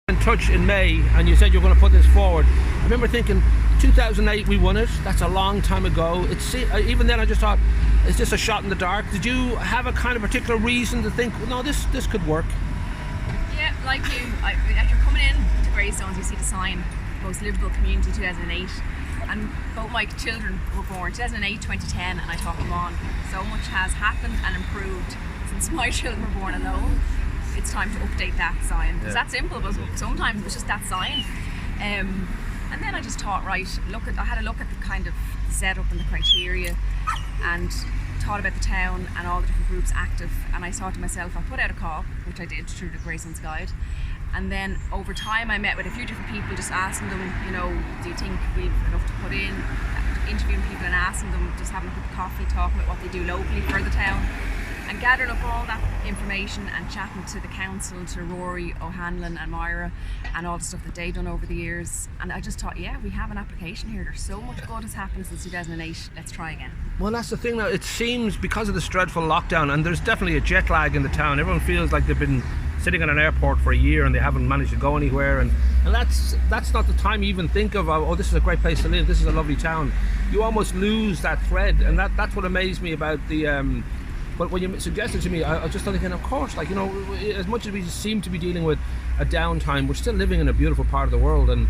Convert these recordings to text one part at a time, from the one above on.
in touch in May and you said you were going to put this forward. I remember thinking 2008 we won it. That's a long time ago. Even then I just thought, is this a shot in the dark? Did you have a kind of particular reason to think, no, this could work? Yeah, like you, as you're coming in to Greystones, you see the sign, most livable community 2008, and both my children were born 2008, 2010, and I talked them on. So much has happened and improved since my children were born alone. It's time to update that sign. It's that simple, but sometimes it's just that sign. And then I just thought, right, I had a look at the kind of setup and the criteria, and thought about the town and all the different groups active, and I thought to myself, I'll put out a call, which I did through the Greystones Guide. And then over time I met with a few different people, just asking them, you know, do you think we've enough to put in? Interviewing people and asking them, just having a cup of coffee, talking about what they do locally for the town, and gathering up all that information and chatting to the council, to Rory, O'Hanlon and Myra, and all the stuff that they've done over the years. And I just thought, yeah, we have an application here. There's so much good has happened since 2008. Let's try again. Well, that's the thing now. It seems because of this dreadful lockdown, and there's definitely a jet lag in the town. Everyone feels like they've been sitting at an airport for a year and they haven't managed to go anywhere. And that's not the time you even think of, oh, this is a great place to live. This is a lovely town. You almost lose that thread, and that's what amazed me about the. But when you suggested to me, I was just thinking, of course, like, you know, as much as we seem to be dealing with a downtime, we're still living in a beautiful part of the world, and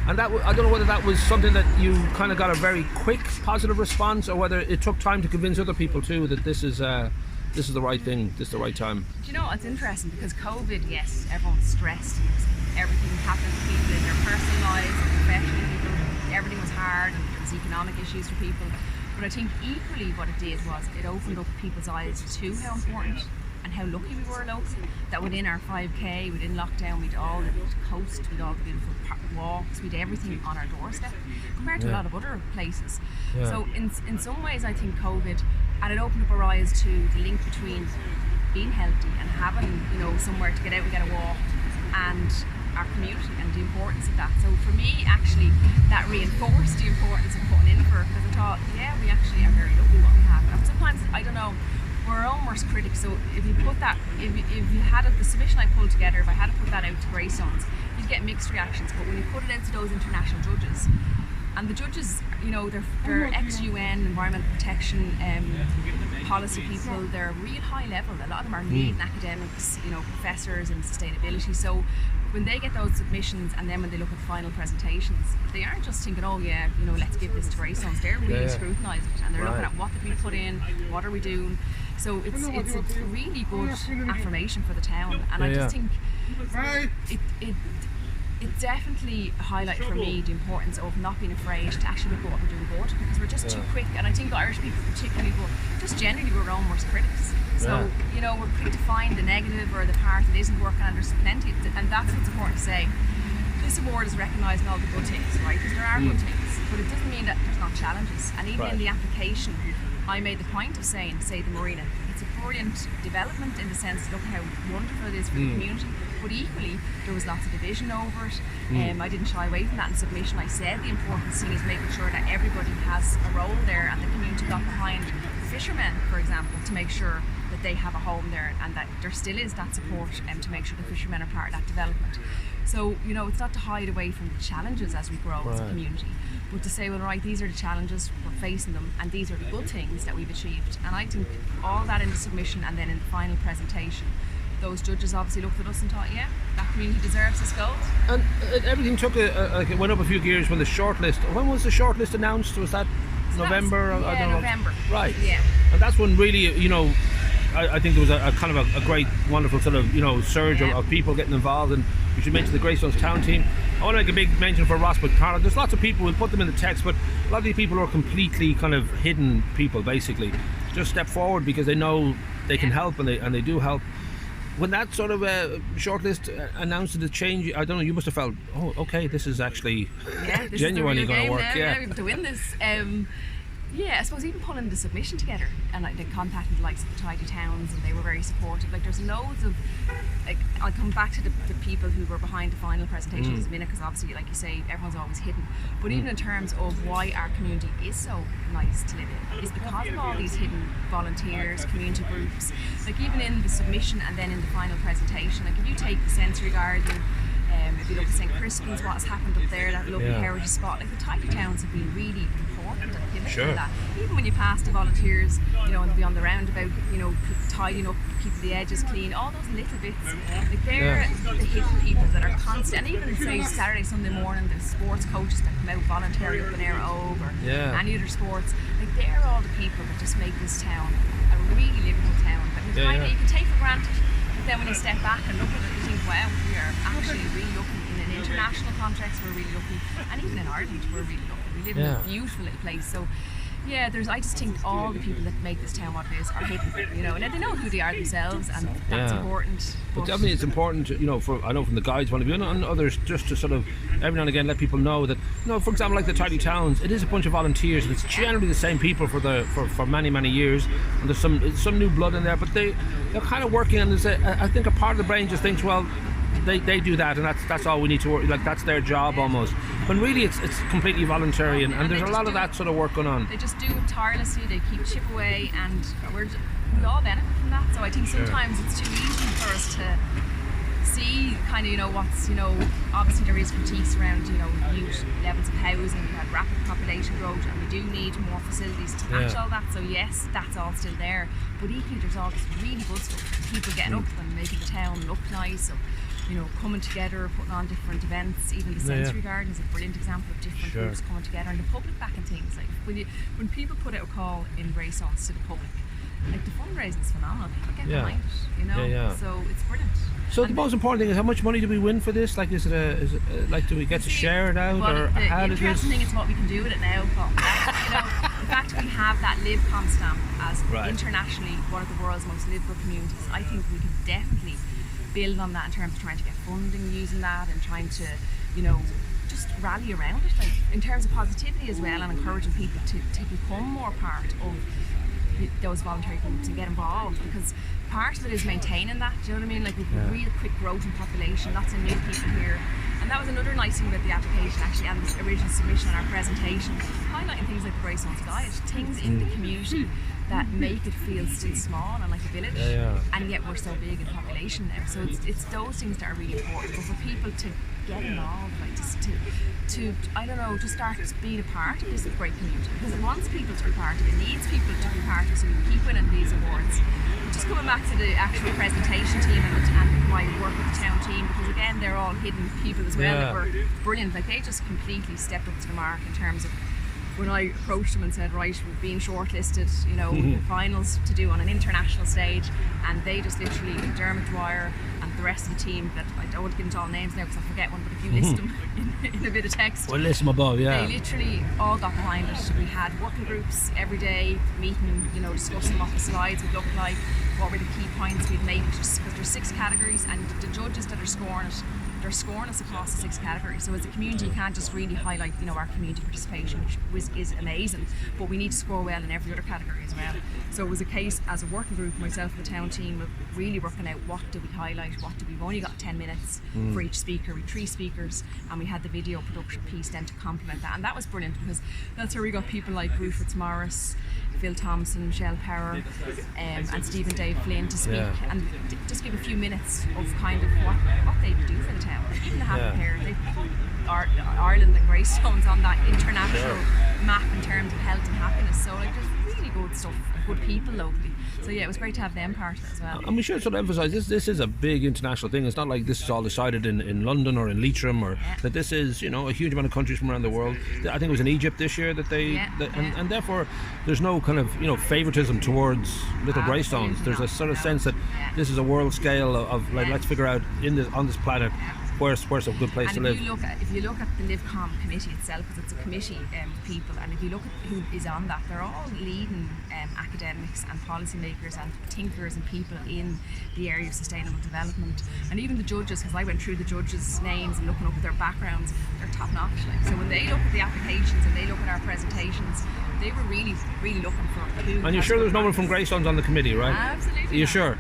that I don't know whether that was something that you kind of got a very quick positive response, or whether it took time to convince other people too that this is the right thing, this is the right time. Do you know, it's interesting because COVID, yes, everyone's stressed. Everything happened to people in their personal lives and professional people. Everything was hard, and there was economic issues for people. But I think equally what it did was it opened up people's eyes to how important and how lucky we were locally, that within our 5k, within lockdown, we'd all the coast, we'd all the beautiful walks, we'd everything on our doorstep compared to a lot of other places. So in some ways I think COVID, and it opened up our eyes to the link between being healthy and having, you know, somewhere to get out and get a walk, and our community and the importance of that. So for me, actually, that reinforced the importance of putting in for it, because I thought, yeah, we actually are very lucky what we have. And sometimes, I don't know, we're our own worst critics. So if you put that, if you had the submission I pulled together, if I had to put that out to Greystones, you'd get mixed reactions. But when you put it out to those international judges, and the judges, you know, they're ex-UN, environmental protection, policy people, they're real high level. A lot of them are leading academics, you know, professors in sustainability. So when they get those submissions, and then when they look at final presentations, they aren't just thinking, oh yeah, you know, let's give this to Greystones. They're really scrutinising it, and they're looking at what did we put in, what are we doing. So it's a really good affirmation for the town, and I just think it definitely highlighted for me the importance of not being afraid to actually look at what we're doing good, because we're just too quick, and I think Irish people particularly, but just generally we're our own worst critics. So, you know, we're quick to find the negative or the part that isn't working, and there's plenty, and that's what's important to say. This award is recognising all the good things, right? Because there are good things, but it doesn't mean that there's not challenges. And even in the application, I made the point of saying, say the marina, it's a brilliant development in the sense, look how wonderful it is for the community, but equally there was lots of division over it. I didn't shy away from that in submission. I said the important thing is making sure that everybody has a role there, and the community got behind fishermen, for example, to make sure that they have a home there, and that there still is that support to make sure the fishermen are part of that development. So, you know, it's not to hide away from the challenges as we grow as a community, but to say, well, right, these are the challenges, we're facing them, and these are the good things that we've achieved. And I think all that in the submission and then in the final presentation, those judges obviously looked at us and thought, yeah, that community deserves this gold. And everything took like it went up a few gears when the shortlist. When was the shortlist announced? Was that November? Yeah, I don't know. November. Right. Yeah. And that's when really, you know, I think there was a kind of a great, wonderful sort of, you know, surge of people getting involved. And you should mention the Greystones town team. I want to make a big mention for Ross McCarroll. There's lots of people, we'll put them in the text, but a lot of these people are completely kind of hidden people, basically. Just step forward because they know they can help, and they do help. When that sort of shortlist announced the change, I don't know, you must have felt, oh, okay, this is actually genuinely going to work. We're able to win this. Yeah, I suppose even pulling the submission together, and like they contacted the likes of the Tidy Towns, and they were very supportive. Like there's loads of, like, I'll come back to the people who were behind the final presentation in a minute, because obviously, like you say, everyone's always hidden. But even in terms of why our community is so nice to live in, is because of all these hidden volunteers, community groups. Like even in the submission and then in the final presentation, like if you take the sensory garden, If you look at St. Crispin's, what has happened up there, that lovely heritage spot, like the tiny towns have been really important and pivotal in that. Even when you pass the volunteers, you know, and be on the roundabout, you know, tidying up, keeping the edges clean, all those little bits, like they're the hidden people that are constant. And even say Saturday, Sunday morning, the sports coaches that come out voluntary up in Air Oak or any other sports, like they're all the people that just make this town a really livable town that you can take for granted. But then when you step back and look at it, you think, wow, we are actually really lucky. In an international context, we're really lucky, and even in Ireland, we're really lucky. We live in a beautiful little place. So yeah, I just think all the people that make this town what it is are hidden, you know, and they know who they are themselves, and that's important. But definitely it's important, you know, I know from the guides' point of view and others, just to sort of every now and again let people know that, you know, for example, like the tiny towns, it is a bunch of volunteers, and it's generally the same people for many years, and there's some new blood in there, but they're kind of working, and I think a part of the brain just thinks, well, they do that, and that's all we need to work, like that's their job almost, when really it's completely voluntary, and there's a lot of that sort of work going on. They just do it tirelessly, they keep chip away, and we all benefit from that. So I think sometimes it's too easy for us to see kind of, you know, what's, you know, obviously there is critiques around, you know, huge levels of housing, we've had rapid population growth, and we do need more facilities to match all that. So yes, that's all still there, but equally there's all this really good stuff, people getting up and making the town look nice. So, you know, coming together, putting on different events. Even the Sensory Garden is a brilliant example of different groups coming together, and the public backing things. Like when people put out a call in Greystones to the public, like the fundraising is phenomenal. People get behind it, you know. So it's brilliant. So the most important thing is, how much money do we win for this? Like, is it like, do we get to share it out, or how does this? The interesting thing is what we can do with it now, Paul. You know, the fact we have that LivCom stamp as internationally one of the world's most livable communities, I think we can definitely build on that in terms of trying to get funding using that, and trying to, you know, just rally around it, like in terms of positivity as well, and encouraging people to become more part of those voluntary groups and get involved, because part of it is maintaining that, do you know what I mean? Like we've real quick growth in population, lots of new people here, and that was another nice thing about the application actually, and the original submission and our presentation, highlighting things like the Greystones Guide, things in the community that make it feel still small and like a village, and yet we're so big in population now. So it's those things that are really important. But for people to get involved, like just to I don't know, to start being a part of this great community, because it wants people to be part of it, needs people to be part of it, so we keep winning these awards. Just coming back to the actual presentation team and my work with the town team, because again they're all hidden people as well that were brilliant. Like they just completely stepped up to the mark in terms of when I approached them and said, right, we've been shortlisted, you know, the finals to do on an international stage, and they just literally, Dermot Dwyer and the rest of the team, that I don't want to get into all names now because I'll forget one, but if you list them in a bit of text, we'll list them above, they literally all got behind it. We had working groups every day, meeting, you know, discussing what the slides would look like, what were the key points we'd make, because there's 6 categories, and the judges that are scoring it, they're scoring us across the 6 categories. So as a community, you can't just really highlight, you know, our community participation, which is amazing, but we need to score well in every other category as well. So it was a case as a working group, myself and the town team, of really working out what do we highlight, we've only got 10 minutes for each speaker, we had 3 speakers, and we had the video production piece then to complement that, and that was brilliant, because that's where we got people like Ruth Fitzmaurice, Phil Thompson, Michelle Power, and Stephen Dave Flynn to speak, and just give a few minutes of kind of what they do for the town. Even the Happy Pair, they put Ireland and Greystones on that international map in terms of health and happiness. So like there's really good stuff, good people locally. So yeah, it was great to have them part of it as well. And we should sort of emphasise this is a big international thing. It's not like this is all decided in London or in Leitrim, or that this is, you know, a huge amount of countries from around the world. I think it was in Egypt this year that they and therefore there's no kind of, you know, favouritism towards little Greystones. There's a sort of sense that this is a world scale of like, let's figure out on this planet where's a good place to live. If you look at the LivCom committee itself, because it's a committee of people, and if you look at who is on that, they're all leading academics and policymakers and thinkers and people in the area of sustainable development. And even the judges, because I went through the judges' names and looking up at their backgrounds, they're top notch. Like. So when they look at the applications and they look at our presentations, they were really, really looking for who. And you're sure there's no one from Greystones on the committee, right? Absolutely. You're sure?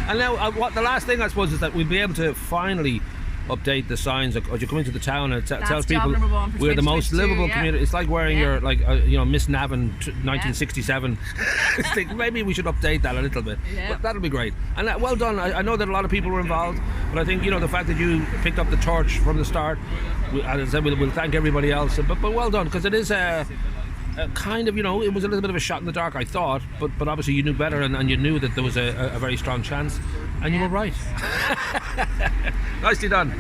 And now, what the last thing I suppose is that we'll be able to finally update the signs, or you come into the town and That's tells job people number one for we're the most 2022, livable yeah. community. It's like wearing Yeah. your, like, Miss Navin 1967. It's like, maybe we should update that a little bit. Yeah. But that'll be great. And well done. I know that a lot of people were involved, but I think, the fact that you picked up the torch from the start, as I said, we'll thank everybody else. But well done, because it is kind of, it was a little bit of a shot in the dark, I thought, but obviously you knew better, and you knew that there was a very strong chance, and you were right. Nicely done.